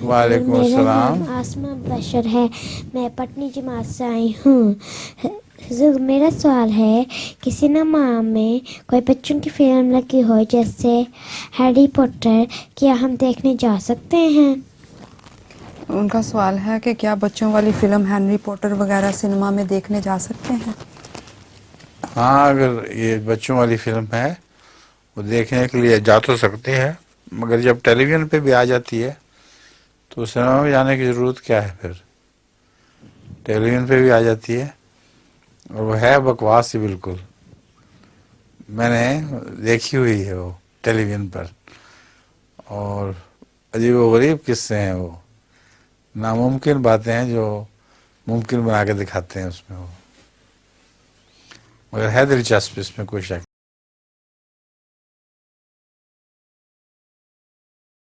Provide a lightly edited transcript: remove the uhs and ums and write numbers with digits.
और वालेकुम मेरा नाम अस्सलाम। आसमा बशर है। मैं पटनी जमात से आई हूँ। हुज़ूर, मेरा सवाल है कि सिनेमा में कोई बच्चों की फिल्म लगी हो जैसे हैरी पॉटर, क्या हम देखने जा सकते हैं? उनका सवाल है कि क्या बच्चों वाली फिल्म हैरी पॉटर वगैरह सिनेमा में देखने जा सकते हैं। हाँ, अगर ये बच्चों वाली फिल्म है वो देखने के लिए जा तो सकते हैं, मगर जब टेलीविज़न पे भी आ जाती है तो सिनेमा में जाने की ज़रूरत क्या है फिर। टेलीविज़न पे भी आ जाती है और वो है बकवास ही बिल्कुल। मैंने देखी हुई है वो टेलीविज़न पर, और अजीब व गरीब किस्से हैं वो, नामुमकिन बातें हैं जो मुमकिन बना के दिखाते हैं उसमें वो। मगर है दिलचस्प, इसमें कोई शक